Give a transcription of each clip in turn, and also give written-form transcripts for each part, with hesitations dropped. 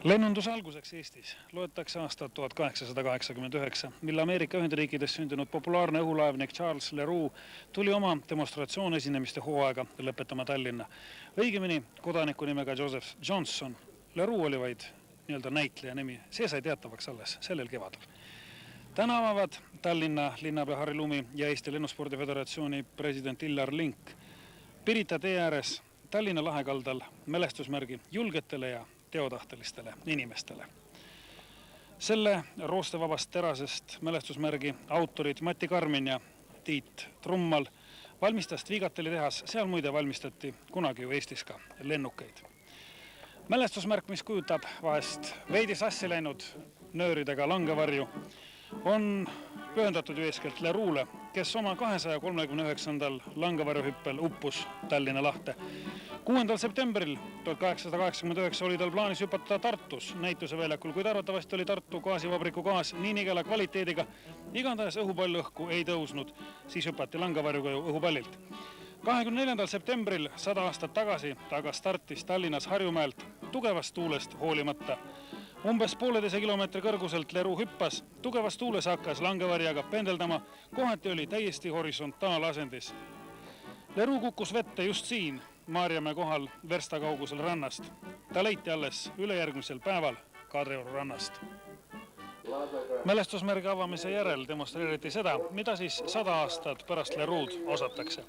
Lennunduse alguseks Eestis loetakse aastat 1889, mille Ameerika Ühendriikides sündinud populaarne õhulaevnik Charles Leroux tuli oma demonstratsioonesinemiste hooaega lõpetama Tallinna. Õigemini kodaniku nimega Joseph Johnson. Leroux oli vaid nii-öelda näitleja nimi. See sai teatavaks alles sellel kevadel. Täna avavad Tallinna linnapea Harri Lumi ja Eesti Lennuspordi Föderatsiooni president Illar Link Pirita tee ääres Tallinna lahekaldal mälestusmärgi julgetele ja teotahtelistele inimestele. Selle roostevabast terasest mälestusmärgi autorid Mati Karmin ja Tiit Trummal valmistas Tvigateli tehas. Seal muide valmistati kunagi ju Eestis ka lennukeid. Mälestusmärk, mis kujutab vahest veidi sassi läinud nööridega langevarju, on pühendatud ju eeskätt Leroux'le, kes oma 239. langevarjuhüppel uppus Tallinna lahte. 6. septembril 1889 oli tal plaanis hüpata Tartus näituse väljakul, kuid arvatavasti oli Tartu gaasivabriku gaas nii nigela kvaliteediga. Igatahes õhupall õhku ei tõusnud, siis hüpati langevarjuga ju õhupallilt. 24. septembril 100 aastat tagasi ta startis Tallinnas Harjumäelt tugevast tuulest hoolimata. Umbes 1,5 kilomeetri kõrguselt Leroux hüppas, tugevas tuules hakkas langevarjaga pendeldama, kohati oli täiesti horisontalasendis. Leroux kukkus vette just siin, Maarjamäe kohal versta kaugusel rannast. Ta leiti alles ülejärgmisel päeval Kadrioru rannast. Mälestusmärgi avamise järel demonstreeriti seda, mida siis 100 aastat pärast Leroux'd osatakse.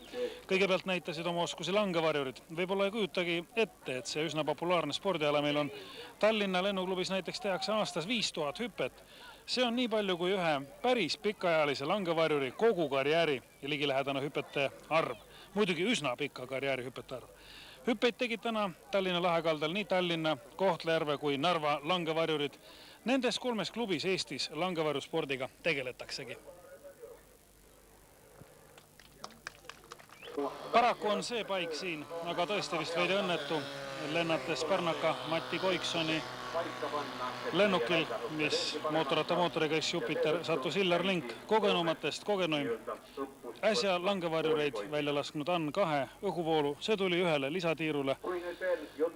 Kõigepealt näitasid oma oskusi langevarjurid. Võib-olla ei kujutagi ette, et see üsna populaarne spordiala meil on. Tallinna lennuklubis näiteks tehakse aastas 5000 hüpet. See on nii palju kui ühe päris pikaajalise langevarjuri kogu karjääri ja ligilähedane hüpete arv. Muidugi üsna pikka karjääri hüpete arv. Hüppeid tegid täna Tallinna lahekaldal nii Tallinna, Kohtla-Järve kui Narva langevarjurid. Nendes 3 klubis Eestis langevarjuspordiga tegeletaksegi. Paraku on see paik siin, aga tõesti vist veidi õnnetu, lennates Pärnaka Mati Koiksoni lennukil, mis mootoriga Jupiter, sattus Illar Link kogenumatest kogenuim. Äsja langevarjureid välja lasknud Ann 2 õhuvoolu, see tuli ühele lisatiirule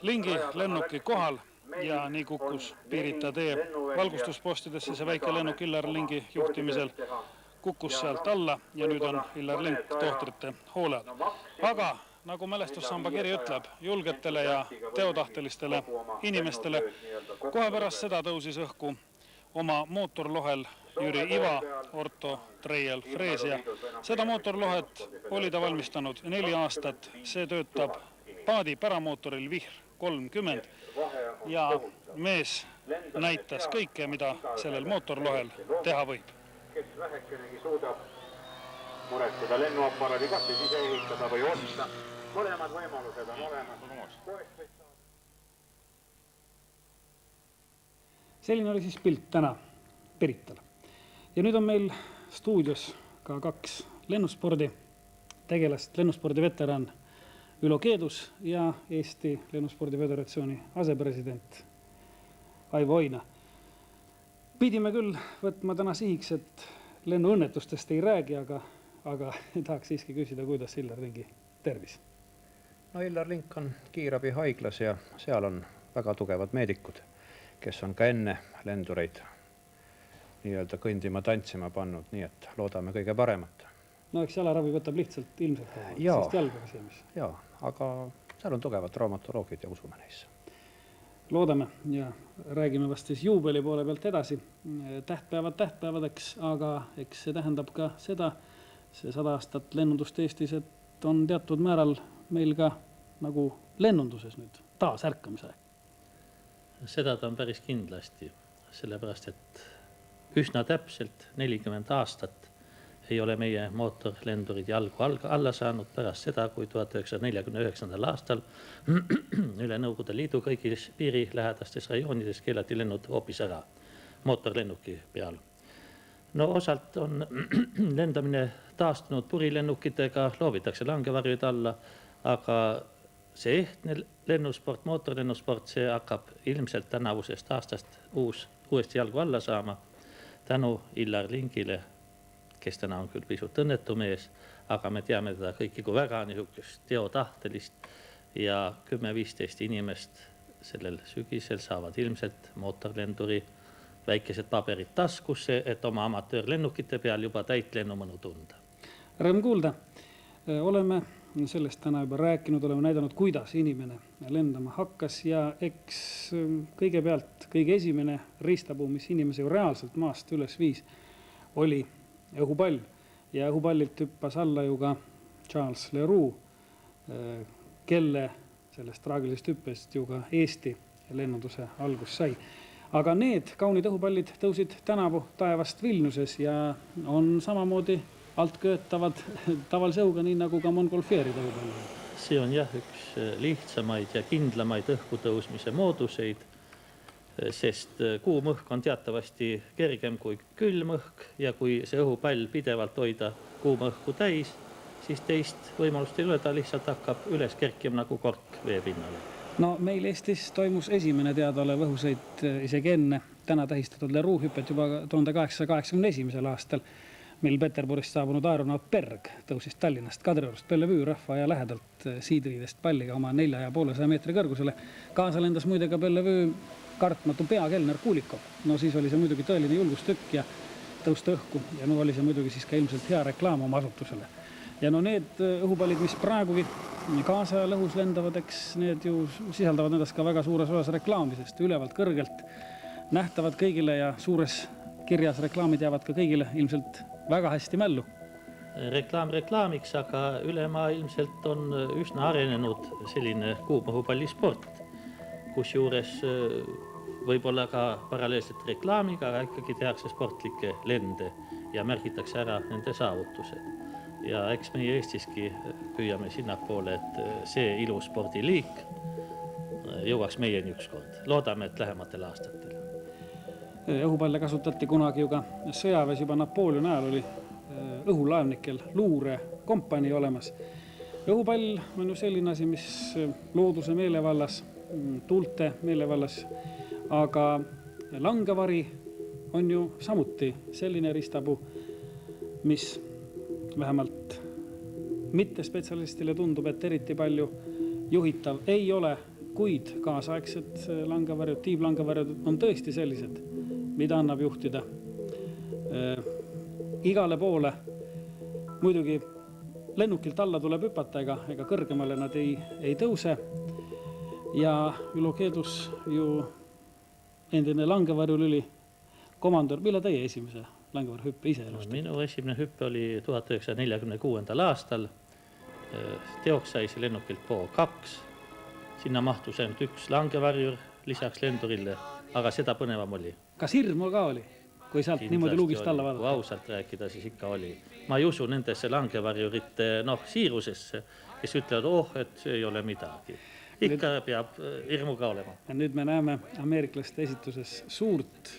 Lingi lennuki kohal ja nii kukkus Pirita tee valgustuspostidesse see väike lennuk Illar Lingi juhtimisel, kukkus sealt alla ja nüüd on Illar Link tohtrite hoole all. Aga nagu mälestussamba kiri ütleb, julgetele ja teotahtelistele inimestele kohe pärast seda tõusis õhku oma mootorlohel Jüri Iva, Orto Treiel Freesia. Seda mootorlohet oli ta valmistanud 4 aastat. See töötab paadi päramootoril Vihr 30 ja mees näitas kõike, mida sellel mootorlohel teha võib. Kes vähekenegi suudab muretada lennuaparaadi, kas siis ise ehitada või osta. Mõlemad võimalused on olemas. Selline oli siis pilt täna Piritale. Ja nüüd on meil stuudios ka 2 lennuspordi tegelast, lennuspordi veteran Ülo Keedus ja Eesti Lennuspordi Föderatsiooni asepresident Aivo Oina. Pidime küll võtma täna sihiks, et lennuõnnetustest ei räägi, aga tahaks siiski küsida, kuidas Illar Lingi tervis? No Illar Link on kiirabi haiglas ja seal on väga tugevad meedikud, kes on ka enne lendureid nii-öelda kõndima, tantsima pannud, nii et loodame kõige paremat. No eks jalaravi võtab lihtsalt ilmselt sest jalga seemis. Jaa, aga seal on tugevad traumatoloogid ja usume neisse. Loodame ja räägime vast siis juubeli poole pealt edasi. Tähtpäevad tähtpäevadeks, aga eks see tähendab ka seda, see 100 aastat lennundust Eestis, et on teatud määral meil ka nagu lennunduses nüüd taas ärkamise aeg. Seda ta on päris kindlasti, sellepärast, et üsna täpselt 40 aastat ei ole meie mootorlendurid jalgu alla saanud pärast seda, kui 1949. aastal üle Nõukogude Liidu kõigis piirilähedastes rajoonides keelati lennud hoopis ära mootorlennuki peal. No osalt on lendamine taastunud purilennukitega, loovitakse langevarjuid alla, aga see ehtne lennusport, mootorlennusport, see hakkab ilmselt tänavusest aastast uuesti jalgu alla saama tänu Illar Lingile, kes täna on küll pisut õnnetu mees, aga me teame teda kõiki kui väga niisugust teotahtelist ja 10-15 inimest sellel sügisel saavad ilmselt mootorlenduri väikesed paberid taskusse, et oma amatöörlennukite peal juba täit lennumõnu tunda. Rõõm kuulda. Oleme sellest täna juba rääkinud, oleme näidanud, kuidas inimene lendama hakkas ja eks kõigepealt kõige esimene riistapuu, mis inimese ju reaalselt maast üles viis, oli õhupall. Ja õhupallilt hüppas alla ju ka Charles Leroux, kelle sellest traagilisest hüppest ju ka Eesti lennunduse algus sai. Aga need kaunid õhupallid tõusid tänavu taevast Vilniuses ja on samamoodi alt köötavad tavalise õhuga, nii nagu ka Montgolfieri õhupallid. See on jah üks lihtsamaid ja kindlamaid õhku tõusmise mooduseid, sest kuum õhk on teatavasti kergem kui külm õhk ja kui see õhupall pidevalt hoida kuuma õhku täis, siis teist võimalust ei ole, ta lihtsalt hakkab üles kerkima nagu kork veepinnale. No meil Eestis toimus esimene teadaolev õhusõit isegi enne täna tähistatud Leroux hüpet juba 1881. aastal, mil Peterburist saabunud aeronaut Berg tõusis Tallinnast Kadriorust Bellevue rahva ja lähedalt siidriidest palliga oma 450 meetri kõrgusele. Kaasa lendas muide ka Bellevue kartmatu peakelner Kuulikov. No siis oli see muidugi tõeline julgustükk ja tõusta õhku ja no oli see muidugi siis ka ilmselt hea reklaam oma asutusele. Ja no need õhupallid, mis praegugi kaasa lõhus lendavad, eks need ju sisaldavad endas ka väga suures osas reklaamisest, ülevalt kõrgelt nähtavad kõigile ja suures kirjas reklaamid jäävad ka kõigile ilmselt väga hästi mällu. Reklaam reklaamiks, aga ülemaailmselt on üsna arenenud selline kuumõhupallisport, kus juures võib-olla ka paralleelselt reklaamiga, aga ikkagi tehakse sportlikke lende ja märgitakse ära nende saavutused. Ja eks meie Eestiski püüame sinnapoole, et see ilus spordiliik jõuaks meieni ükskord. Loodame, et lähematel aastatel. Õhupalle kasutati kunagi ju ka sõjaväes, juba Napoleoni ajal oli õhulaevnikel luure kompanii olemas. Õhupall on ju selline asi, mis looduse meelevallas, tuulte meelevallas, aga langevari on ju samuti selline ristapuu, mis vähemalt mitte spetsialistile tundub, et eriti palju juhitav ei ole, kuid kaasaegsed langevarjud, tiivlangevarjud on tõesti sellised, mida annab juhtida igale poole. Muidugi lennukilt alla tuleb hüpata, ega kõrgemale nad ei tõuse. Ja Ülo Keedus ju endine langevarjulüli komandör, mille teie esimese langevarju hüppe ise elust? Minu esimene hüppe oli 1946. aastal. Teoks sai see lennukilt Bo 2. Sinna mahtus ainult üks langevarjur lisaks lendurile, aga seda põnevam oli. Kas hirmu ka oli, kui sealt niimoodi luugist alla vaadata? Kui ausalt rääkida, siis ikka oli. Ma ei usu nendesse langevarjurite siirusesse, kes ütlevad, et see ei ole midagi. Ikka peab hirmuga olema. Ja nüüd me näeme ameeriklaste esituses suurt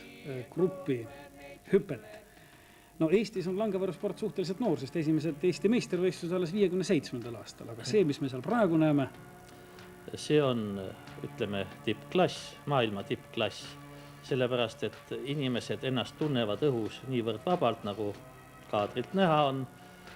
gruppi hüpet. No Eestis on langevarjusport suhteliselt noor, sest esimesed Eesti meistrivõistlused alles 57. aastal, aga see, mis me seal praegu näeme, see on, ütleme, tippklass, maailma tippklass, sellepärast, et inimesed ennast tunnevad õhus niivõrd vabalt, nagu kaadrilt näha on,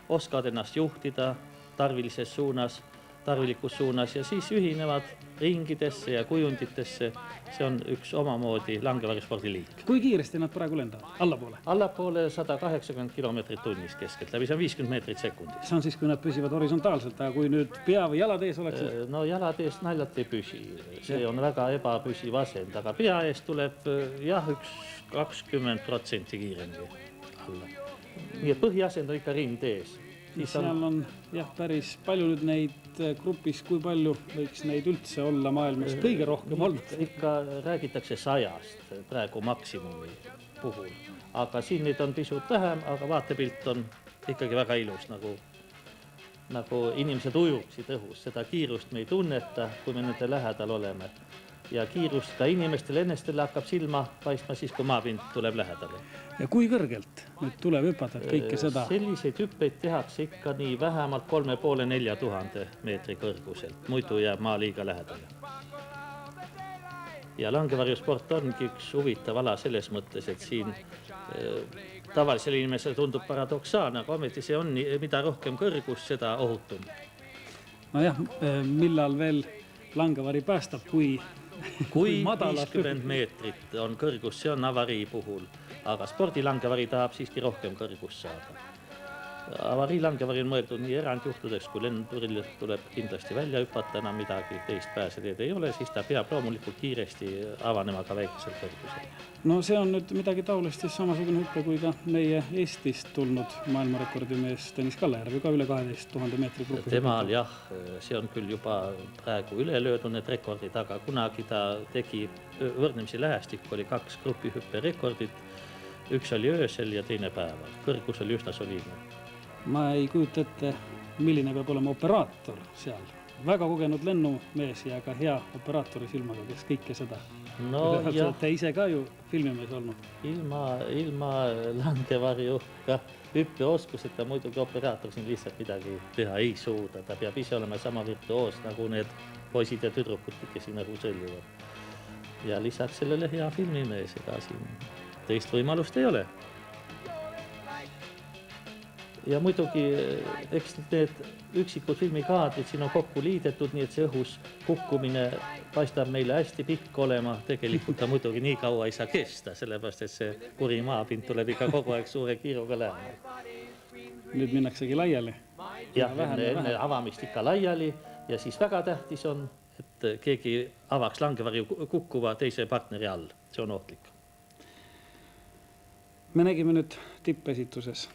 oskavad ennast juhtida tarvilises suunas, tarvilikus suunas ja siis ühinevad ringidesse ja kujunditesse. See on üks omamoodi langevarjuspordi liik. Kui kiiresti nad praegu lendavad? Allapoole? Allapoole 180 kilomeetrit tunnis keskelt läbi, see on 50 meetrit sekundis. See on siis, kui nad püsivad horisontaalselt, aga kui nüüd pea või jalad ees oleks? No jalad ees naljalt ei püsi. See on väga ebapüsiv asend, aga pea ees tuleb üks 20% kiiremini alla. Nii et põhiasend on ikka rind ees. Seal on päris palju nüüd neid grupis, kui palju võiks neid üldse olla maailmas kõige rohkem olnud? Ikka räägitakse 100-st praegu maksimumi puhul, aga siin neid on pisut vähem, aga vaatepilt on ikkagi väga ilus, nagu inimesed ujuksid õhus. Seda kiirust me ei tunneta, kui me nende lähedal oleme. Ja kiirust ka inimestele ennestele hakkab silma paistma siis, kui maapind tuleb lähedale. Ja kui kõrgelt nüüd tuleb hüpata kõike seda? Selliseid hüppeid tehakse ikka nii vähemalt 3500–4000 meetri kõrguselt, muidu jääb maa liiga lähedale. Ja langevarjusport ongi üks huvitav ala selles mõttes, et siin tavalisele inimesele tundub paradoksaalne, aga ometi see on, mida rohkem kõrgus, seda ohutum. No jah, millal veel langevari päästab, kui kui madala 50 meetrit on kõrgus, see on avarii puhul, aga spordilangevari tahab siiski rohkem kõrgust saada. Avariilangevari on mõeldud nii erandjuhtudeks, kui lenduril tuleb kindlasti välja hüpata, enam midagi teist pääseteed ei ole, siis ta peab loomulikult kiiresti avanema ka väikesel kõrgusel. No see on nüüd midagi taolist siis samasugune hüppe kui ka meie Eestist tulnud maailmarekordimees Tõnis Kallajärv, ka üle 12 000 meetri gruppi. Temal jah, see on küll juba praegu üle löödud need rekordid, aga kunagi ta tegi võrdlemisi lähestik, oli 2 grupihüppe rekordit, üks oli öösel ja teine päeval, kõrgus oli üsna soliidne. Ma ei kujuta ette, milline peab olema operaator seal. Väga kogenud lennumees ja ka hea operaatori silmaga, kes kõike seda. No jah, Te ise ka ju filmimees olnud. ilma langevarjuga hüppeoskuseta muidugi operaator siin lihtsalt midagi teha ei suuda. Ta peab ise olema sama virtuoos nagu need poisid ja tüdrukud, kes siin nagu sõljuvad. Ja lisaks sellele hea filmimees, ega siin teist võimalust ei ole. Ja muidugi, eks need üksikud filmikaadrid siin on kokku liidetud, nii et see õhus kukkumine paistab meile hästi pikk olema. Tegelikult ta muidugi nii kaua ei saa kesta, sellepärast, et see kuri maapind tuleb ikka kogu aeg suure kiiruga lähema. Nüüd minnaksegi laiali. Jah, enne avamist ikka laiali ja siis väga tähtis on, et keegi avaks langevarju kukkuva teise partneri all. See on ohtlik. Me nägime nüüd tippesituses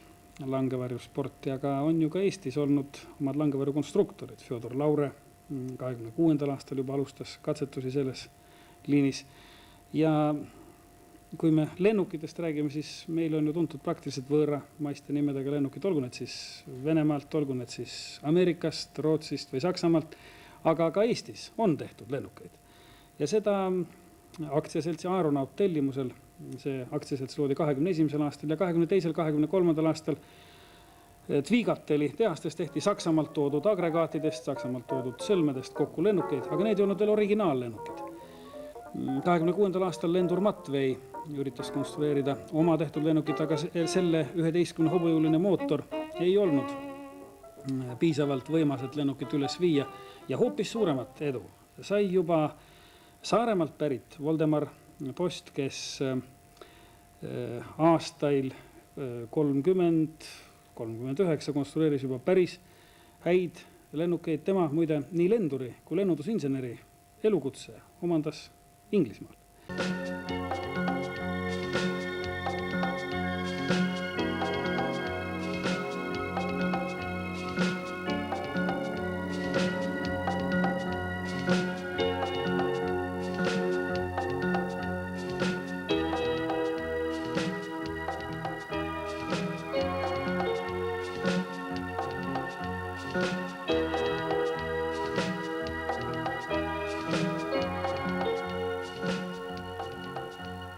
langevarju sporti, aga on ju ka Eestis olnud omad langevarju konstruktorid. Fjodor Laure 26. aastal juba alustas katsetusi selles liinis. Ja kui me lennukitest räägime, siis meil on ju tuntud praktiliselt võõra maiste nimedega lennukid, olgu need siis Venemaalt, olgu need siis Ameerikast, Rootsist või Saksamaalt, aga ka Eestis on tehtud lennukeid. Ja seda aktsiaseltsi Aeronaut tellimusel, see aktsiaselts loodi 21. aastal ja 22. 23. aastal Tvigateli tehastes tehti Saksamaalt toodud agregaatidest, Saksamaalt toodud sõlmedest kokku lennukeid, aga need ei olnud veel originaallennukid. 26. aastal lendur Matvei üritas konstrueerida oma tehtud lennukit, aga selle 11 hobujõuline mootor ei olnud piisavalt võimas, et lennukit üles viia ja hoopis suuremat edu sai juba Saaremaalt pärit Voldemar Post, kes aastail 30-39 konstrueeris juba päris häid lennukeid. Tema muide nii lenduri kui lennundusinseneri elukutse omandas Inglismaal.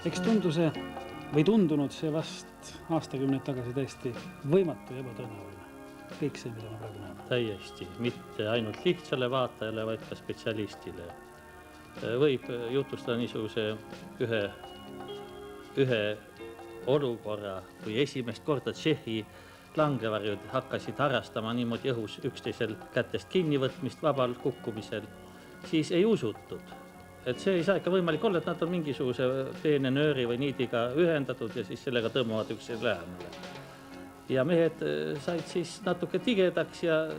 Eks tundunud see vast aastakümneid tagasi täiesti võimatu ja ebatõenäoline. Kõik see, mida me praegu näeme. Täiesti, mitte ainult lihtsale vaatajale, vaid ka spetsialistile. Võib jutustada niisuguse ühe olukorra, kui esimest korda Tšehhi langevarjud hakkasid harrastama niimoodi õhus üksteisel kätest kinnivõtmist vabal kukkumisel, siis ei usutud. Et see ei saa ikka võimalik olla, et nad on mingisuguse peene nööri või niidiga ühendatud ja siis sellega tõmmuvad üksteisel lähemale. Ja mehed said siis natuke tigedaks ja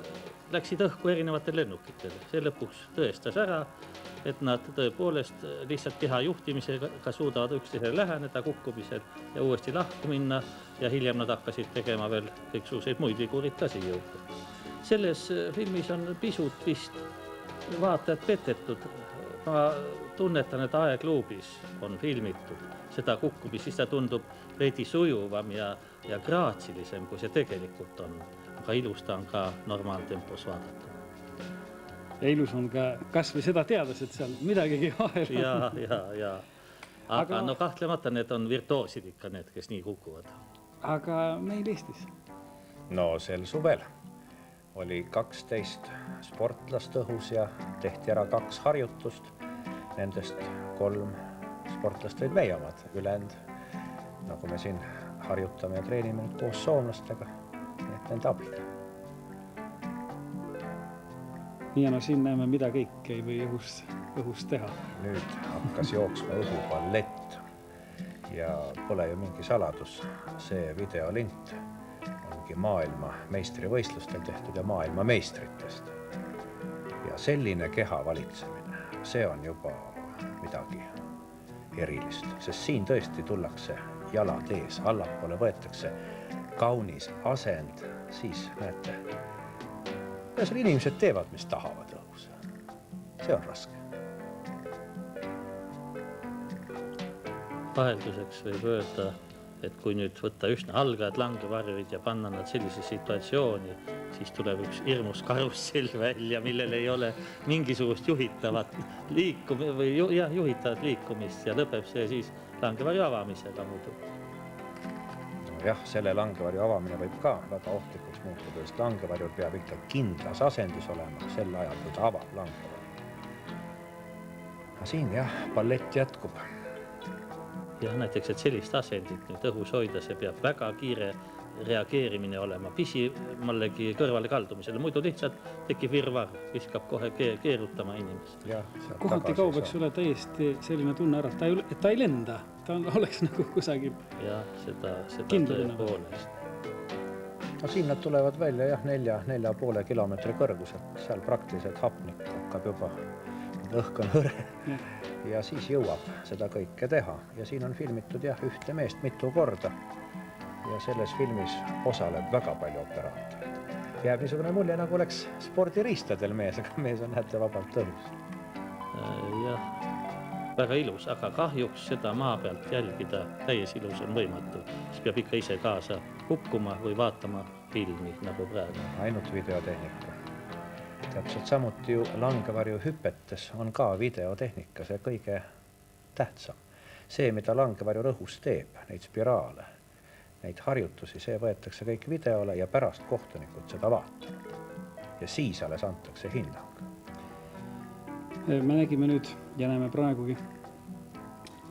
läksid õhku erinevatel lennukitele. See lõpuks tõestas ära, et nad tõepoolest lihtsalt keha juhtimisega suudavad üksteisele läheneda kukkumisel ja uuesti lahku minna ja hiljem nad hakkasid tegema veel kõiksuguseid muid vigurid ka siia juurde. Selles filmis on pisut vist vaatajad petetud. Ma tunnetan, et aegluubis on filmitud seda kukkumist, siis ta tundub veidi sujuvam ja graatsilisem, kui see tegelikult on. Aga ilus ta on ka normaaltempos vaadatud. Ja ilus on ka kas või seda teades, et seal midagigi vahel on. Ja. Aga no kahtlemata need on virtuoosid ikka need, kes nii kukuvad. Aga meil Eestis? No sel suvel oli 12 sportlast õhus ja tehti ära 2 harjutust. Nendest 3 sportlast olid meie omad, ülejäänud, nagu me siin harjutame ja treenime koos soomlastega, nii et nende abil. Ja no siin näeme mida kõik ei või õhus õhus teha? Nüüd hakkas jooksma õhuballett ja pole ju mingi saladus. See videolint ongi maailma meistrivõistlustel tehtud ja maailma meistritest. Ja selline keha valitsemine, see on juba midagi erilist, sest siin tõesti tullakse jalad ees, allapoole võetakse kaunis asend, siis näete, ühesõnaga inimesed teevad, mis tahavad õhus. See on raske. Vahelduseks võib öelda, et kui nüüd võtta üsna algajad langevarjurid ja panna nad sellise situatsiooni, siis tuleb üks hirmus karussell välja, millel ei ole mingisugust juhitavat liikumist ja lõpeb see siis langevarju avamisega muidu. Jah, selle langevarju avamine võib ka väga ohtlikuks muutuda, sest langevarjul peab ikka kindlas asendis olema sel ajal, kui ta avab langevarju. Aga siin jah, ballett jätkub. Ja näiteks, et sellist asendit nüüd õhus hoida, see peab väga kiire reageerimine olema pisimallegi kõrvale kaldumisele, muidu lihtsalt tekib virvar, viskab kohe keerutama inimest. Kohati kaob, eks ole, täiesti selline tunne ära, et ta ei lenda, ta oleks nagu kusagil. Ja seda tõepoolest. No siin nad tulevad välja jah, 4,5 kilomeetri kõrguselt, seal praktiliselt hapnik hakkab juba, õhk on hõre ja siis jõuab seda kõike teha. Ja siin on filmitud jah, ühte meest mitu korda ja selles filmis osaleb väga palju operaatoreid. Jääb niisugune mulje, nagu oleks spordiriistadel mees, aga mees on näete vabalt õhus. Jah, väga ilus, aga kahjuks seda maa pealt jälgida täies ilus on võimatu. Siis peab ikka ise kaasa hukkuma või vaatama filmi nagu praegu. Ainult videotehnika. Täpselt samuti ju langevarju hüpetes on ka videotehnika, see kõige tähtsam. See, mida langevarju rõhus teeb, neid spiraale, neid harjutusi, see võetakse kõik videole ja pärast kohtunikud seda vaatavad. Ja siis alles antakse hinnang. Me nägime nüüd ja näeme praegugi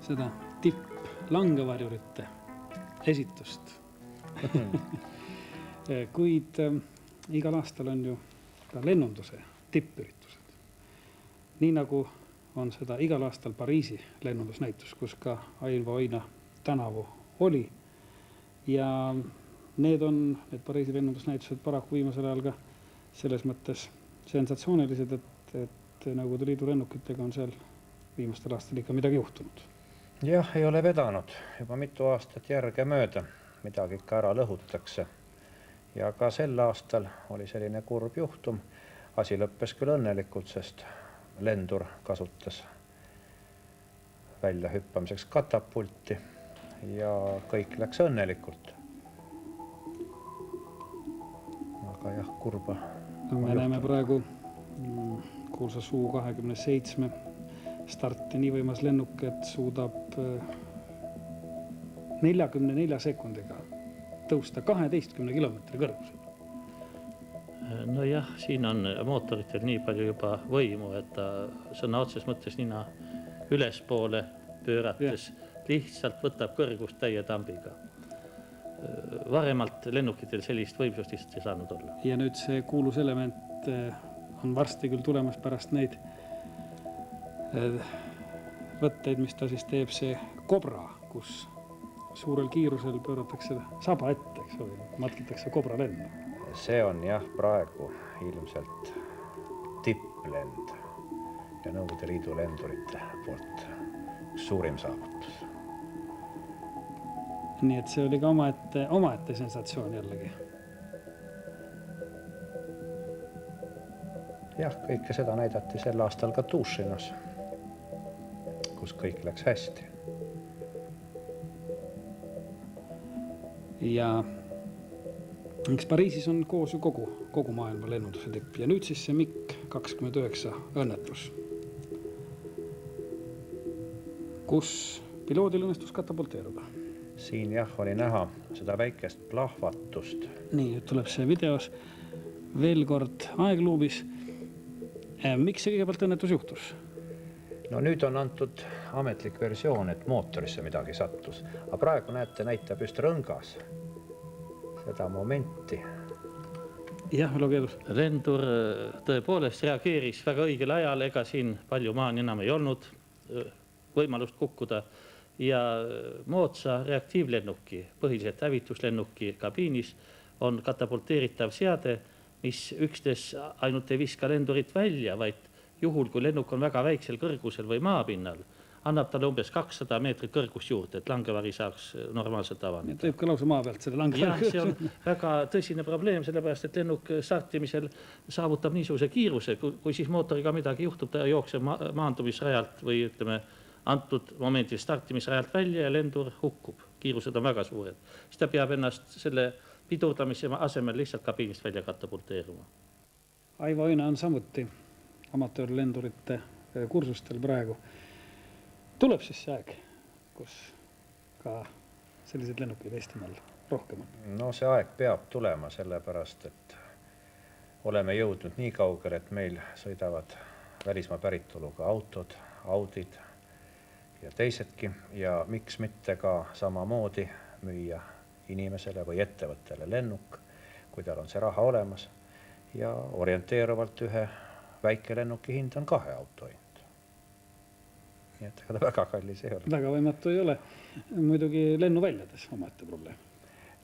seda tipp-langevarjurite esitust. Kuid igal aastal on ju ka lennunduse tippüritused. Nii nagu on seda igal aastal Pariisi lennundusnäitus, kus ka Ailvo Oina tänavu oli. Ja need Pariisi lennundusnäitused paraku viimasel ajal ka selles mõttes sensatsioonilised, et nagu Liidu lennukitega on seal viimastel aastal ikka midagi juhtunud. Jah, ei ole vedanud. Juba mitu aastat järge mööda midagi ikka ära lõhutakse. Ja ka sel aastal oli selline kurb juhtum. Asi lõppes küll õnnelikult, sest lendur kasutas välja hüppamiseks katapulti ja kõik läks õnnelikult. Aga jah, kurba. Me näeme praegu kuulsa Su-27 starti nii võimas lennuk, et suudab 44 sekundiga tõusta 12 kilomeetri kõrgusel. No jah, siin on mootoritel nii palju juba võimu, et ta sõna otses mõttes nina ülespoole pöörates lihtsalt võtab kõrgust täie tambiga. Varemalt lennukitel sellist võimsust lihtsalt ei saanud olla. Ja nüüd see kuulus element on varsti küll tulemas pärast neid võtteid, mis ta siis teeb, see Cobra, kus suurel kiirusel pööratakse saba ette, eks ole, matkitakse Cobra lennu. See on jah praegu ilmselt tipplend ja Nõukogude Liidu lendurite poolt suurim saavutus. Nii et see oli ka omaette sensatsioon jällegi. Jah, kõike seda näidati sel aastal ka Tuušinas, kus kõik läks hästi. Ja eks Pariisis on koos ju kogu maailma lennunduse tipp ja nüüd siis see MiG-29 õnnetus, kus piloodil õnnestus katapulteeruda. Siin jah, oli näha seda väikest plahvatust. Nii, nüüd tuleb see videos veel kord aegluubis. Miks see kõigepealt õnnetus juhtus? No nüüd on antud ametlik versioon, et mootorisse midagi sattus. Aga praegu näitab just rõngas seda momenti, Jah, Ülo Keedus. Lendur tõepoolest reageeris väga õigel ajal, ega siin palju maani enam ei olnud võimalust kukkuda. Ja moodsa reaktiivlennuki, põhiliselt hävituslennuki kabiinis on katapulteeritav seade, mis üksnes ainult ei viska lendurit välja, vaid juhul, kui lennuk on väga väiksel kõrgusel või maapinnal, annab talle umbes 200 meetrit kõrgust juurde, et langevari saaks normaalselt avaneda. Teeb ka lausa maa pealt selle langevari. Jah, see on väga tõsine probleem, sellepärast, et lennuk startimisel saavutab niisuguse kiiruse, kui siis mootoriga midagi juhtub, ta jookseb maandumisrajalt või ütleme, antud momendil startimisrajalt välja ja lendur hukkub. Kiirused on väga suured. Siis ta peab ennast selle pidurdamise asemel lihtsalt kabiinist välja katapulteeruma. Aivo Oina on samuti amatöörlendurite kursustel praegu. Tuleb siis see aeg, kus ka sellised lennukid Eestimaal rohkem on? No see aeg peab tulema sellepärast, et oleme jõudnud nii kaugele, et meil sõidavad välismaa päritoluga autod, Audid ja teisedki ja miks mitte ka samamoodi müüa inimesele või ettevõttele lennuk, kui tal on see raha olemas ja orienteeruvalt ühe väikelennuki hind on 2 auto hind. Nii et ega ta väga kallis ei ole. Väga võimatu ei ole. Muidugi lennuväljades omaette probleem.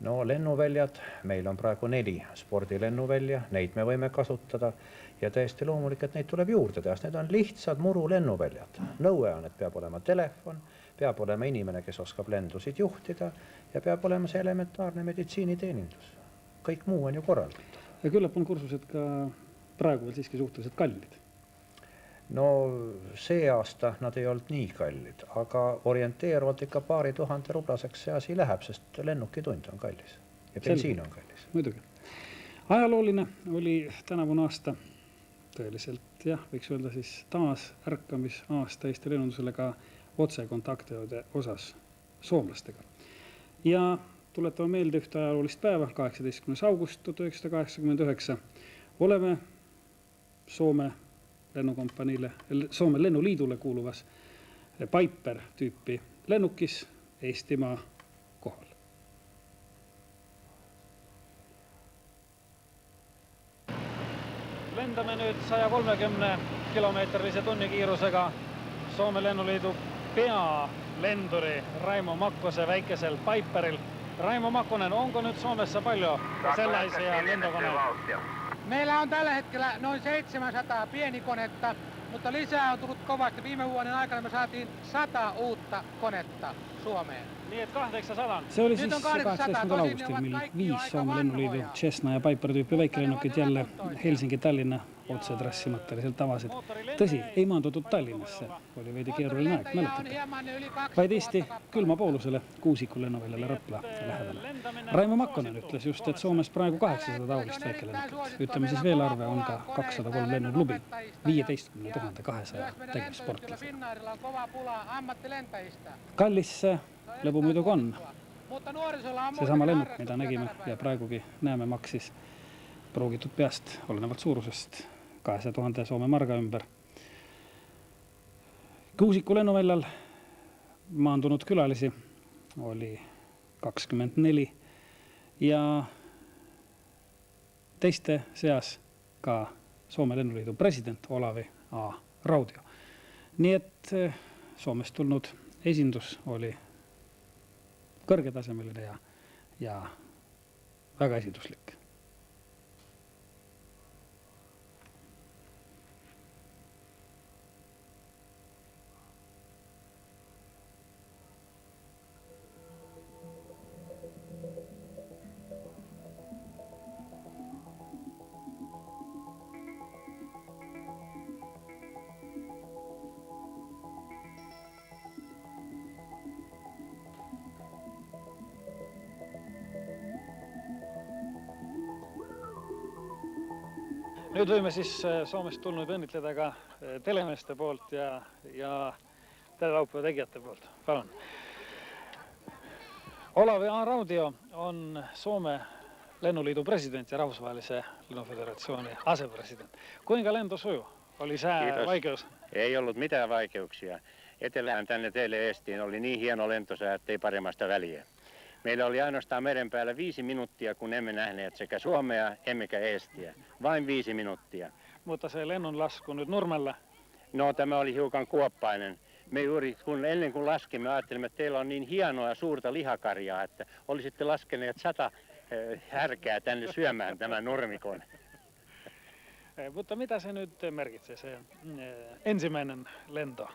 No lennuväljad, meil on praegu 4 spordilennuvälja, neid me võime kasutada ja täiesti loomulik, et neid tuleb juurde teha. Need on lihtsad muru lennuväljad. Nõue on, et peab olema telefon, peab olema inimene, kes oskab lendusid juhtida ja peab olema see elementaarne meditsiiniteenindus. Kõik muu on ju korraldatud. Ja küllap on kursused ka praegu veel siiski suhteliselt kallid. No see aasta nad ei olnud nii kallid, aga orienteeruvalt ikka paari 1000 rublaseks see asi läheb, sest lennukitund on kallis ja bensiin on kallis. Muidugi. Ajalooline oli tänavune aasta tõeliselt, jah, võiks öelda siis taas ärkamisaasta Eesti lennundusele ka otsekontaktide osas soomlastega. Ja tuletame meelde ühte ajaloolist päeva, 18. august 1989. Oleme Soome lennukompaniile, Soome lennuliidule kuuluvas Piper tüüpi lennukis Eestimaa kohal. Lendame nüüd 130 kilomeetrilise tunnikiirusega Soome lennuliidu pealenduri Raimo Makkose väikesel Piperil. Raimo Makkonen, onko nyt Suomessa paljon sellaisia lentokoneita? Meillä on tällä hetkellä noin 700 pienikonetta, mutta lisää on tullut kovasti. Viime vuoden aikana me saatiin 100 uutta konetta Suomeen. Niin, että 800. Se oli siis 18. augustil, mil 5 Suomen lennuliidu Cessna ja Piper tyyppi väikkelennukit jälle Helsinki-Tallinna otse trassimatteliselt tavasid. Tõsi, ei maandutud Tallinnasse, oli veidi keeruline aeg, mäletate. Vaid Eesti külmapoolusele Kuusiku lennuväljale Rapla lähedale. Raimo Makkonen ütles just, et Soomes praegu 800 taolist väikelennukit. Ütleme siis veel arve on ka 203 lennuklubi, 15 200 tegevsportlase. Kallis lõbu muidugi on. Seesama lennuk, mida nägime ja praegugi näeme, maksis pruugitud peast, olenevalt suurusest 200 000 Soome marga ümber. Kuusiku lennuväljal maandunud külalisi oli 24 ja teiste seas ka Soome lennuliidu president Olavi A. Raudio. Nii et Soomest tulnud esindus oli kõrgetasemeline ja väga esinduslik. Nüüd võime siis Soomest tulnud õnnitleda ka telemeeste poolt ja telelaupäeva tegijate poolt. Palun. Olavi A. Raudio on Soome lennuliidu president ja Rahvusvahelise lennuföderatsiooni asepresident. Kuinka lento suju? Oli sää vaikeus? Ei ollut mitään vaikeuksia. Etelään tänne teille Eestiin oli niin hieno lentosää, ettei paremmasta väliä. Meillä oli ainoastaan meren päällä 5 minuuttia, kun emme nähneet sekä Suomea emmekä Eestiä. Vain 5 minuuttia. Mutta se lennonlasku nyt Nurmella. No, tämä oli hiukan kuoppainen. Me juuri ennen kuin laskimme, ajattelimme, että teillä on niin hienoa ja suurta lihakarjaa, että olisitte laskeneet 100 härkää tänne syömään tämän nurmikon. Mutta mitä se nyt merkitsee, se ensimmäinen lento?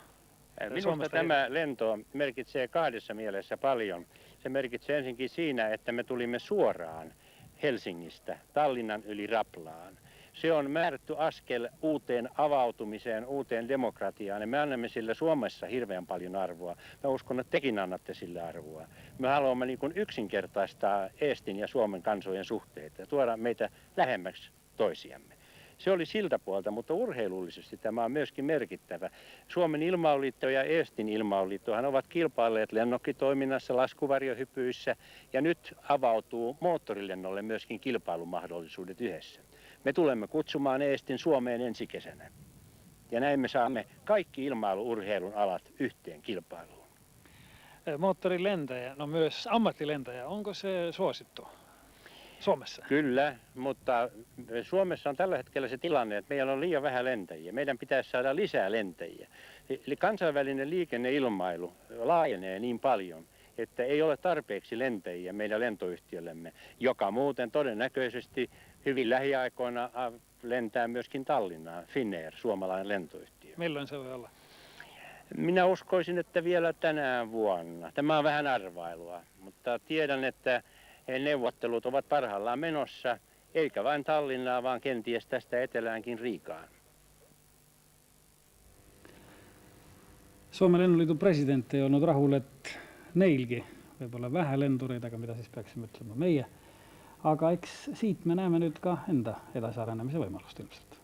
Minusta Suomesta tämä lento merkitsee 2 mielessä paljon. Se merkitsee ensinnäkin siinä, että me tulimme suoraan Helsingistä Tallinnan yli Raplaan. Se on määrätty askel uuteen avautumiseen, uuteen demokratiaan, ja me annamme sille Suomessa hirveän paljon arvoa. Mä uskon, että tekin annatte sille arvoa. Me haluamme niin kuin yksinkertaistaa Eestin ja Suomen kansojen suhteita ja tuoda meitä lähemmäksi toisiamme. Se oli siltä puolta, mutta urheilullisesti tämä on myöskin merkittävä. Suomen ilmailuliitto ja Eestin ilmailuliittohan ovat kilpailleet lennokkitoiminnassa, laskuvarjohypyissä, ja nyt avautuu moottorilennolle myöskin kilpailumahdollisuudet yhdessä. Me tulemme kutsumaan Eestin Suomeen ensi kesänä. Ja näin me saamme kaikki ilmailu-urheilun alat yhteen kilpailuun. Moottorilentäjä, no myös ammattilentäjä, onko se suosittu Suomessa? Kyllä, mutta Suomessa on tällä hetkellä se tilanne, että meillä on liian vähän lentäjiä. Meidän pitäisi saada lisää lentäjiä. Eli kansainvälinen liikenneilmailu laajenee niin paljon, että ei ole tarpeeksi lentäjiä meidän lentoyhtiöllemme, joka muuten todennäköisesti hyvin lähiaikoina lentää myöskin Tallinnaan, Finnair, suomalainen lentoyhtiö. Milloin se voi olla? Minä uskoisin, että vielä tänä vuonna. Tämä on vähän arvailua, mutta tiedän, että neuvottelut ovat parhaillaan menossa, eikä vain Tallinnaa, vaan kenties tästä eteläänkin Riikaan. Suomen lennonliiton presidentti on ollut rahul, että neilgi võib-olla vähe lentureid, aga mida siis peaksime ütlema meie. Aga eks siit me näeme nüüd ka enda edasiarenemise võimalust ilmselt.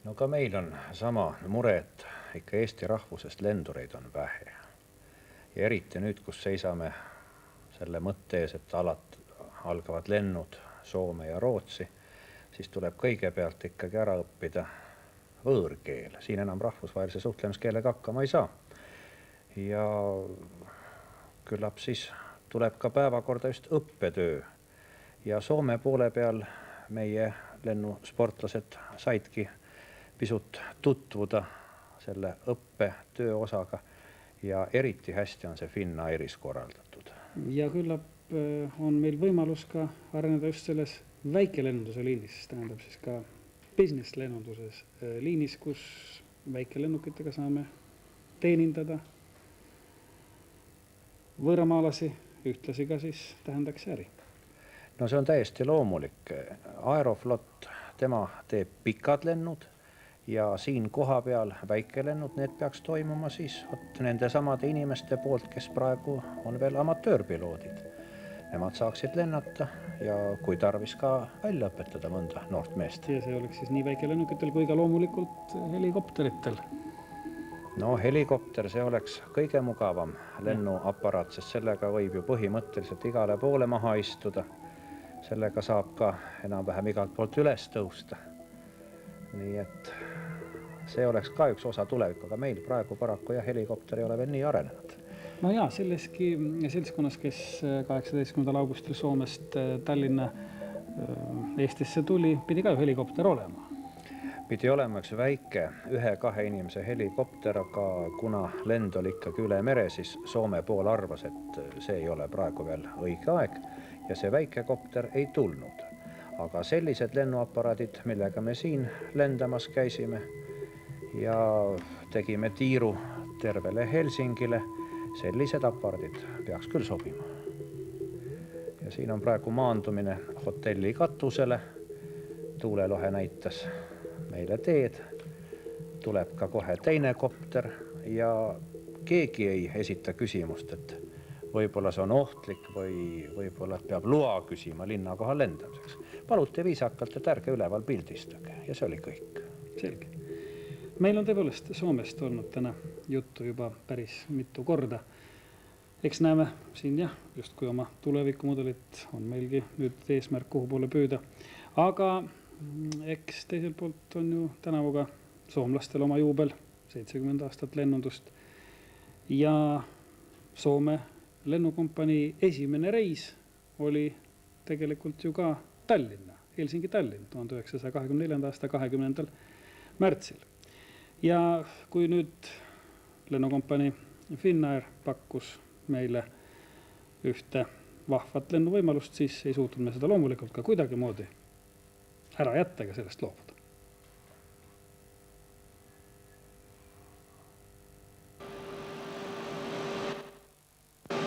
No ka meil on sama mure, et ikka Eesti rahvusest lendureid on vähe. Ja eriti nüüd, kus seisame selle mõtte ees, et algavad lennud Soome ja Rootsi, siis tuleb kõigepealt ikkagi ära õppida võõrkeel. Siin enam rahvusvahelise suhtlemiskeelega hakkama ei saa. Ja küllap siis tuleb ka päevakorda just õppetöö. Ja Soome poole peal meie lennusportlased saidki pisut tutvuda selle õppetöö osaga ja eriti hästi on see Finnairis korraldatud. Ja küllap on meil võimalus ka areneda just selles väikelennunduse liinis, tähendab siis ka business lennunduses liinis, kus väikelennukitega saame teenindada võõramaalasi, ühtlasi ka siis tähendaks äri. No see on täiesti loomulik. Aeroflot, tema teeb pikad lennud ja siin koha peal väikelennud, need peaks toimuma siis nende samade inimeste poolt, kes praegu on veel amatöörpiloodid. Nemad saaksid lennata ja kui tarvis ka välja õpetada mõnda noort meest. Ja see oleks siis nii väikelennukitel kui ka loomulikult helikopteritel. No helikopter, see oleks kõige mugavam lennuaparaat, sest sellega võib ju põhimõtteliselt igale poole maha istuda. Sellega saab ka enam-vähem igalt poolt üles tõusta. Nii et see oleks ka üks osa tulevikku, aga meil praegu paraku ja helikopter ei ole veel nii arenenud. No jaa, selleski seltskonnas, kes 18. augustil Soomest Tallinna Eestisse tuli, pidi ka ju helikopter olema. Pidi olema üks väike 1-2 inimese helikopter, aga kuna lend oli ikkagi üle mere, siis Soome pool arvas, et see ei ole praegu veel õige aeg ja see väike kopter ei tulnud. Aga sellised lennuaparaadid, millega me siin lendamas käisime ja tegime tiiru tervele Helsingile, sellised aparaadid peaks küll sobima. Ja siin on praegu maandumine hotelli katusele. Tuulelohe näitas meile teed. Tuleb ka kohe teine kopter ja keegi ei esita küsimust, et võib-olla see on ohtlik või võib-olla peab loa küsima linna kohal lendamiseks. Paluti viisakalt, et ärge üleval pildistage ja see oli kõik. Selge. Meil on tõepoolest Soomest olnud täna juttu juba päris mitu korda. Eks näeme siin jah, just kui oma tulevikumudelit on meilgi nüüd eesmärk kuhu poole püüda. Aga eks teiselt poolt on ju tänavuga soomlastel oma juubel, 70 aastat lennundust. Ja Soome lennukompanii esimene reis oli tegelikult ju ka Tallinna, Helsingi-Tallinn 1924. aasta 20. märtsil. Ja kui nüüd lennukompanii Finnair pakkus meile ühte vahvat lennuvõimalust, siis ei suutnud me seda loomulikult ka kuidagi moodi ära jätta ega sellest loobuda.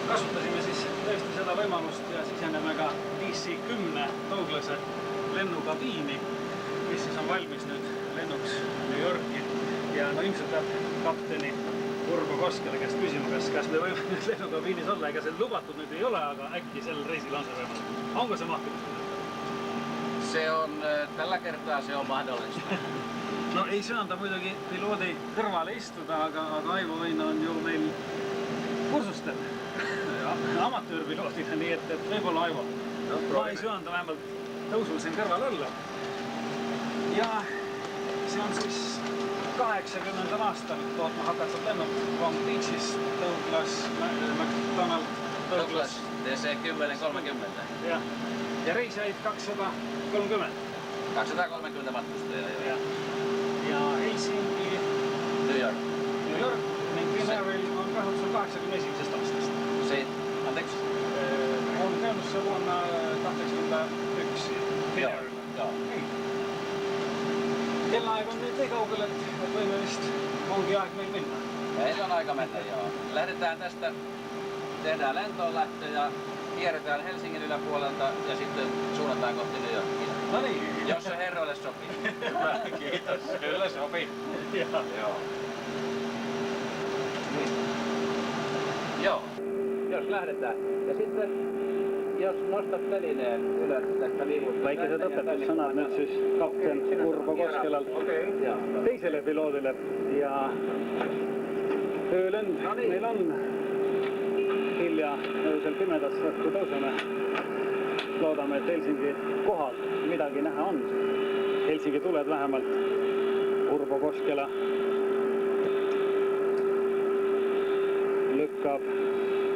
Kasutasime siis tõesti seda võimalust ja siseneme ka DC-10 Douglase lennukabiini, mis siis on valmis nüüd lennuks New Yorki. Ja no ilmselt peab kapteni Urvo Koskele käest küsima, kas me võime nüüd lennukabiinis olla, ega see lubatud nüüd ei ole, aga äkki sel reisil on see võimalus. Onko se mahdollista? Se on, tällä kertaa se on mahdollista. No ei se anta muidugi piloodi kõrvale istuda, aga Aivo Õino on ju meil kursustel amatöörpiloodina, nii et võib-olla Aivo. Ma ei söanda vähemalt tõusul siin kõrval olla. Ja see on siis 80. aastal tootma hakatud lennuk Long Beachis, Douglas McDonnell Douglas DC-10-30. Ja reisijaid 230. 230 matkustajaa. Ja Helsingi, New York. New York, ning Finnairil on kasutusel 81. aastast. Anteeksi? On käynyt se vuonna 81 Finnairilla. Joo. Kellaaika on nyt niin kaukelle, että voimme vist onkin aika meillä mennä. Meillä on aika mennä, joo. Lähdetään tästä, tehdään lentoon lähtö ja kierretään Helsingin yläpuolelta ja sitten suunnataan kohti New Yorkia. No niin. Jos se herroille sopii. Hyvä, kiitos. Kyllä sopii. Joo. Niin. Joo. Jos lähdetään. Ja sitten, jos nostat telineen ylös tästä liivusta. Väikkäiset opetussanat nyt siis kapten Urvo Koskelal teiselle pilootille. Ja öölend meil on hilja öösel pimedas, kui tõuseme. Loodame, et Helsingi kohal midagi näha on. Helsingi tuled vähemalt Urvo Koskela lükkab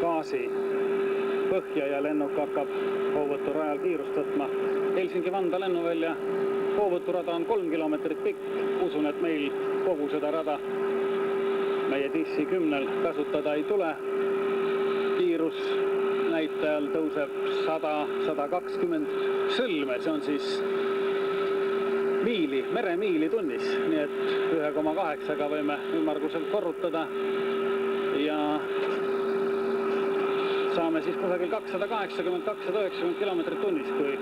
gaasi põhja ja lennuk hakkab hoovõturajal kiirust võtma. Helsingi-Vanda lennuvälja hoovõturada on 3 kilomeetrit pikk. Usun, et meil kogu seda rada meie DC-10 kasutada ei tule. Kiirus näitajal tõuseb 100-120 sõlme. See on siis miili, meremiili tunnis. Nii et 1,8-ga võime ümmarguselt korrutada ja saame siis kusagil 280-290 kilomeetrit tunnis, kui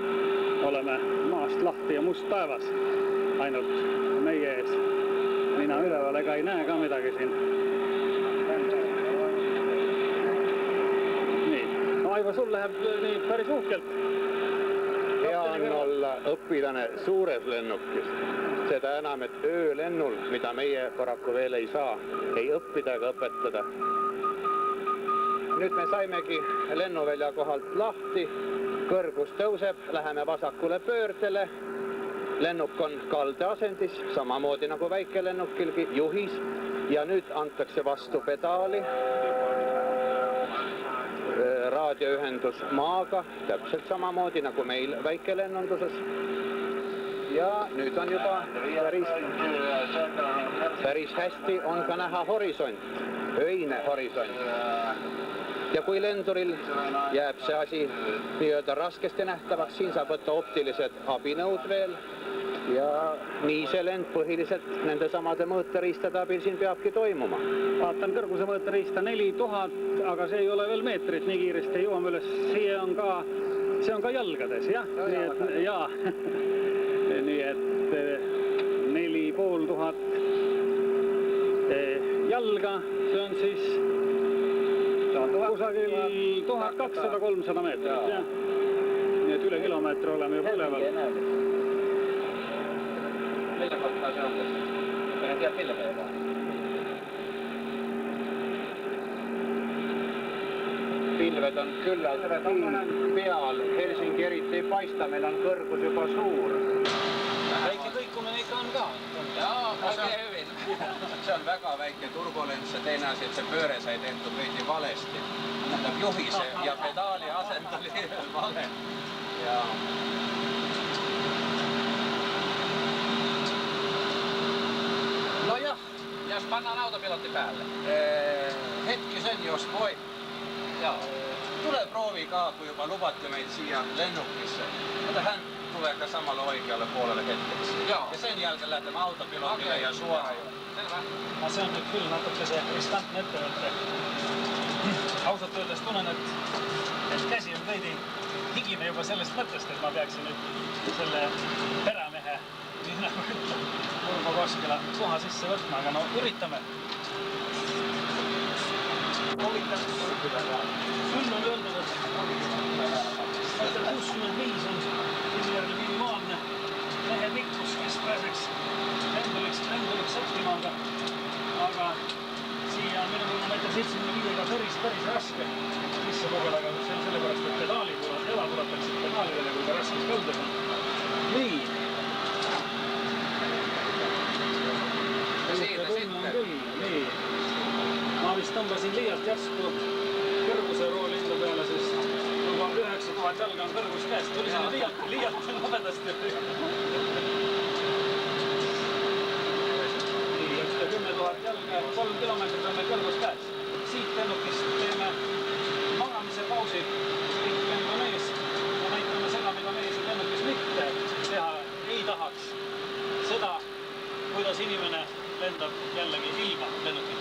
oleme maast lahti ja must taevas ainult meie ees. Mina üleval ega ei näe ka midagi siin. Nii. No Aivo, sul läheb nii päris uhkelt. Hea on olla õpilane suures lennukis. Seda enam, et öölennul, mida meie paraku veel ei saa, ei õppida ega õpetada. Nüüd me saimegi lennuvälja kohalt lahti, kõrgus tõuseb, läheme vasakule pöördele. Lennuk on kaldeasendis, samamoodi nagu väikelennukilgi, juhis. Ja nüüd antakse vastu pedaali. Raadioühendus maaga, täpselt samamoodi nagu meil väikelennunduses. Ja nüüd on juba päris hästi on ka näha horisont, öine horisont. Ja kui lenduril jääb see asi nii-öelda raskesti nähtavaks, siin saab võtta optilised abinõud veel. Ja nii see lend põhiliselt nende samade mõõteriistade abil siin peabki toimuma. Vaatan kõrguse mõõteriista 4000, aga see ei ole veel meetrit, nii kiiresti jõuame üles. See on ka jalgades, jah? Nii et 4500 jalga, see on siis kusagil 1200-300 meetrit, jah. Nii et üle kilomeetri oleme juba üleval. Millä kohtaa se on tässä? En tiedä pilveä vaan. Pilved on küllalt peal. Helsingi eriti ei paista, meil on kõrgus juba suur. Väike kõikumine ikka on ka. Joo, oikein hyvin. See on väga väike turbulents ja teine asi, et see pööre sai tehtud veidi valesti. Tähendab juhise ja pedaali asend oli vale. Ja nojah, jos pannaan autopilotti päälle. Hetki sen, jos voi. Joo. Tule proovi ka, kun jopa lubatti meitä siia lennukissa. Mutta hän tulee samalle oikealle puolelle hetkeksi. Joo. Ja sen jälkeen lähdemme autopilotille ja suoraan. Selvä. See on nüüd küll natuke see riskantne ettevõte. Ausalt öeldes tunnen, et käsi on veidi higine juba sellest mõttest, et ma peaksin nüüd selle peremehe, nii nagu ütleb, Urmo Koskela koha sisse võtma, aga no üritame. Küll on öeldud, et 65 on Illeril minimaalne mehe pikkus, kes pääseks lenduliks õppima, aga siia on minu 1,75 päris raske sisse kogeda, aga see on sellepärast, et jala tuletakse pedaalidele, kui ka raskes kaldes on. Nii. Nii. Ma vist tõmbasin liialt järsku kõrguse rooli enda peale, sest juba 9000 jalga on kõrgus käest. Tuli sinna liialt nobedasti. Nii, 10 000 jalga, 3 kilomeetrit on meil kõrgus käes. Siit lennukist teeme magamise pausi. Kõik lend on ees ja näitame seda, mida meie siin lennukis mitte teha ei tahaks. Seda, kuidas inimene lendab jällegi ilma lennukit.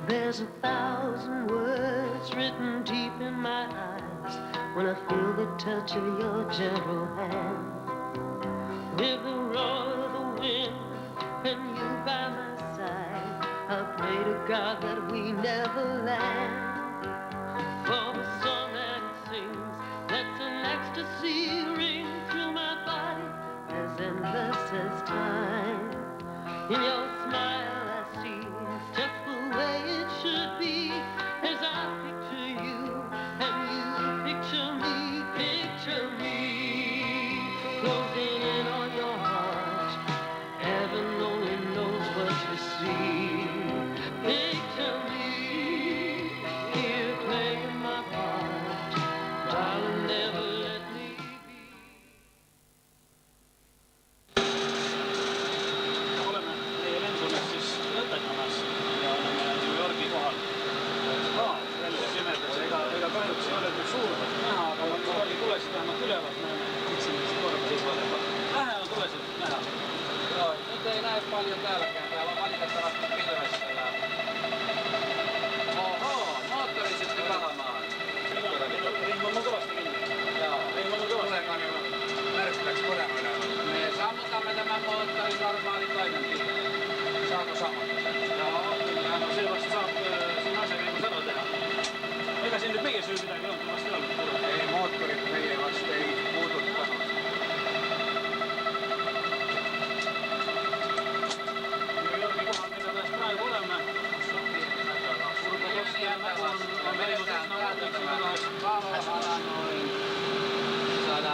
There's 1,000 words written deep in my eyes when I feel the touch of your gentle hand. With the roar of the wind and you by my side, I pray to God that we never land. For the song that it sings, lets an ecstasy ring through my body as endless as time. In your smile I see just the way it should be, as I picture you and you picture me, closing in on your heart. Heaven only knows what you see. Picture me,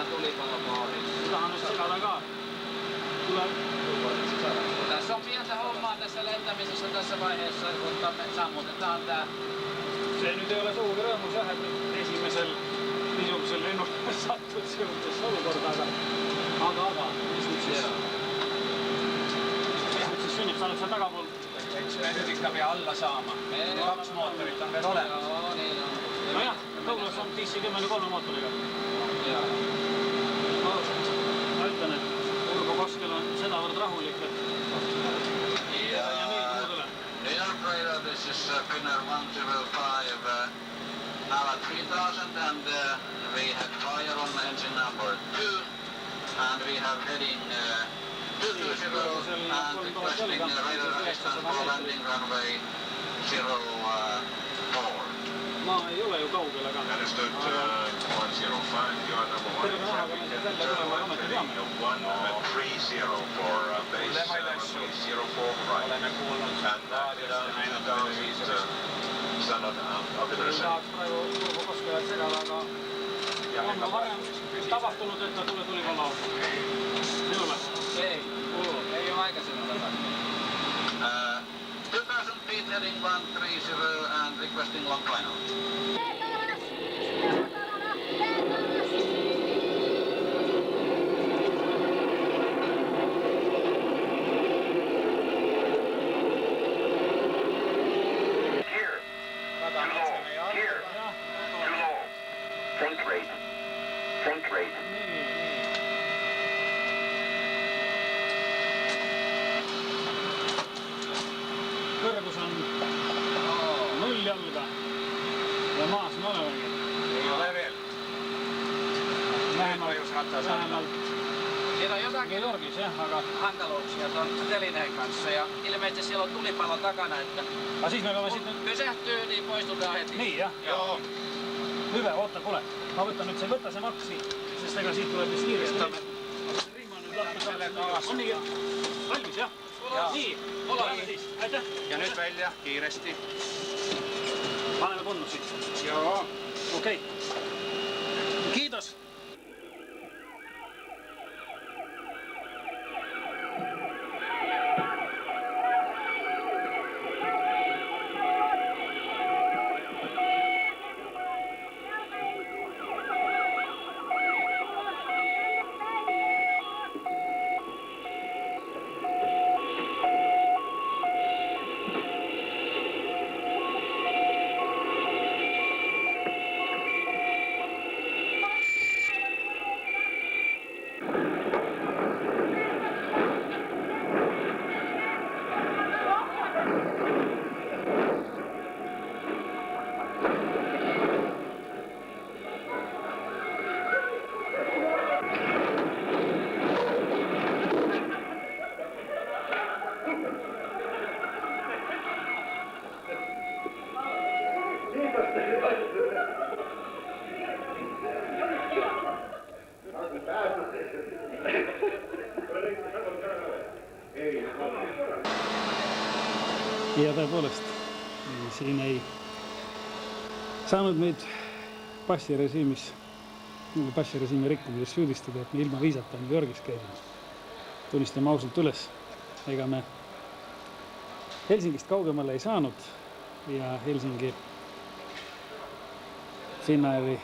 mennään tulipalomaaliin. Otahan nyt sekalla ka. Tässä on pientä hommaa tässä lentämisessä tässä vaiheessa, mutta me sammutetaan tää. Se nyt ei ole suuri rõõmus jah, et esimesel niisugusel lennukil sattud sellisesse olukorda, aga mis nüüd siis sünnib, sa oled seal tagapool? Eks me nüüd ikka pea alla saama. Kaks mootorit on veel olemas. Nojah, Douglas on DC-10 mootoriga. Ma ütlen, et Urgo Koskel on sedavõrd rahulik, et ja meeldi muudele. Air this is Finnair 105 now at 3000 and we have fire on engine number 2 and we have heading 220 and requesting radar assistance for landing runway 04. Ma ei ole ju kaugel, aga... Understood 105, you are number 1 in traffic at heading 130 for base runway 04 right. And down 2000 standard altimeter. Tahaks praegu Urgo Koskelat segada, aga on ka varem tapahtunud, et ta tuli palla. Ei ole? Ei ole aikaisemmin tapahtunut. 2000 feet heading 130 and requesting long final. Kõrgus on 0 jalga ja maas me olemegi. Ei ole veel. Vähemalt Siellä on jotakin Georgis, jah, aga... hankaluuksia tuon telineen kanssa ja ilmeisesti siellä on tulipalo takana, että siis me peame kun sitten... pysähtyy, niin poistutaan heti. Nii, jah? Joo. Hyvä, oota, kuule. Ma võtan nüüd võtta see maksi, sest ega siit tuleb vist kiiresti. Rihma nüüd lahti. On nii, valmis, jah? Nii, oleme siis. Aitäh. Ja nyt välja, kiiresti. Paneme kunnu siit. Joo. Okei. Kiitos. Ja tõepoolest, siin ei saanud meid passirežiimi rikkumises süüdistada, et me ilma viisata New Yorgis käisime. Tunnistame ausalt üles, ega me Helsingist kaugemale ei saanud ja Helsingi Finnairi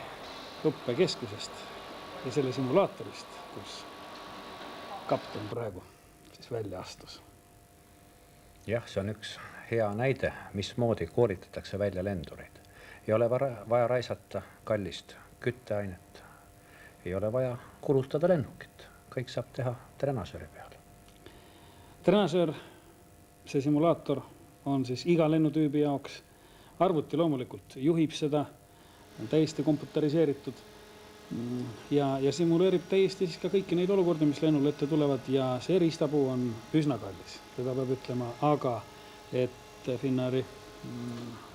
õppekeskusest ja selle simulaatorist, kus kapten praegu siis välja astus. Jah, see on üks hea näide, mismoodi koolitatakse välja lendureid. Ei ole vaja raisata kallist kütteainet. Ei ole vaja kulutada lennukit. Kõik saab teha trenasööri peal. Trenasöör, see simulaator on siis iga lennutüübi jaoks. Arvuti loomulikult juhib seda, on täiesti komputeriseeritud ja simuleerib täiesti siis ka kõiki neid olukordi, mis lennul ette tulevad ja see riistapuu on üsna kallis, seda peab ütlema, aga et Finnairi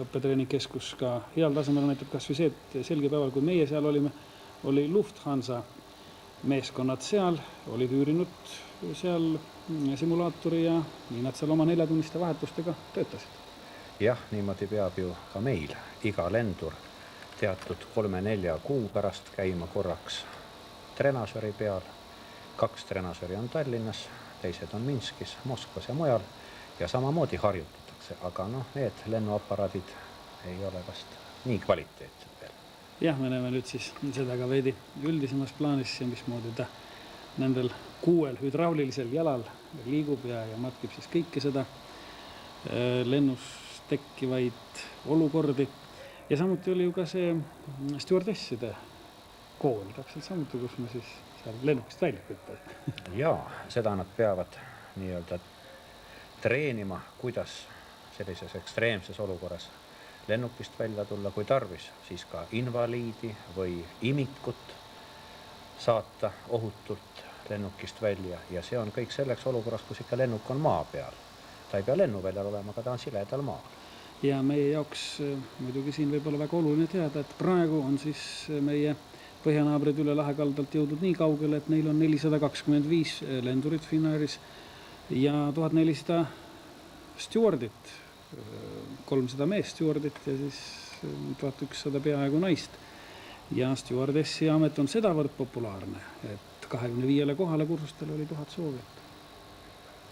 õppetreeningkeskus ka heal tasemel näitab kas või see, et selge päeval, kui meie seal olime, oli Lufthansa meeskonnad seal, olid üürinud seal simulaatori ja nii nad seal oma 4-tunniste vahetustega töötasid. Jah, niimoodi peab ju ka meil iga lendur teatud 3-4 kuu pärast käima korraks trenažööri peal. 2 trenažööri on Tallinnas, teised on Minskis, Moskvas ja mujal ja samamoodi harjutatakse, aga need lennuaparaadid ei ole vast nii kvaliteetsed veel. Jah, me näeme nüüd siis seda ka veidi üldisemas plaanis ja mismoodi ta nendel 6 hüdraulilisel jalal liigub ja matkib siis kõike seda lennus tekkivaid olukordi. Ja samuti oli ju ka see stjuardesside kool, täpselt samuti, kus me siis seal lennukist välja hüppasime. Jaa, seda nad peavad nii-öelda treenima, kuidas sellises ekstreemses olukorras lennukist välja tulla, kui tarvis, siis ka invaliidi või imikut saata ohutult lennukist välja ja see on kõik selleks olukorras, kus ikka lennuk on maa peal. Ta ei pea lennuväljal olema, aga ta on siledal maal. Ja meie jaoks muidugi siin võib olla väga oluline teada, et praegu on siis meie põhjanaabrid üle lahekaldalt jõudnud nii kaugele, et neil on 425 lendurit Finnairis ja 1400 stjuardit, 300 meest stjuardit ja siis 1100 peaaegu naist. Ja stjuardessi amet on sedavõrd populaarne, et 25 kohale kursustele oli 1000 soovijat.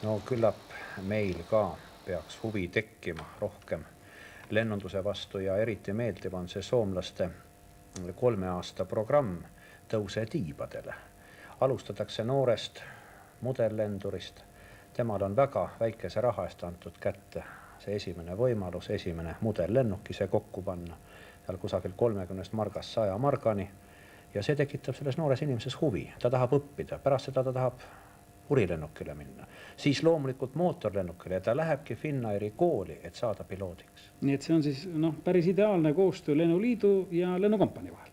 No küllap meil ka peaks huvi tekkima rohkem lennunduse vastu ja eriti meeldiv on see soomlaste 3 aasta programm Tõuse tiibadele. Alustatakse noorest modellendurist. Temal on väga väikese raha eest antud kätte see esimene võimalus, esimene modellennukise kokku panna. Seal kusagil 30 margast 100 margani ja see tekitab selles noores inimeses huvi. Ta tahab õppida, pärast seda ta tahab urilennukile minna. Siis loomulikult mootorlennukile ja ta lähebki Finnairi kooli, et saada piloodiks. Nii et see on siis päris ideaalne koostöö Lennuliidu ja lennukompanii vahel.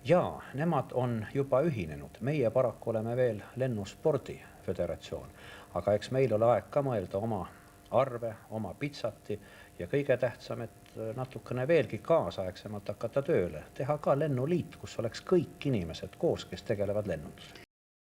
Jaa, nemad on juba ühinenud. Meie paraku oleme veel Lennuspordi Föderatsioon, aga eks meil ole aeg ka mõelda oma arve, oma pitsati ja kõige tähtsam, et natukene veelgi kaasaegsemalt hakata tööle. Teha ka lennuliit, kus oleks kõik inimesed koos, kes tegelevad lennundusega.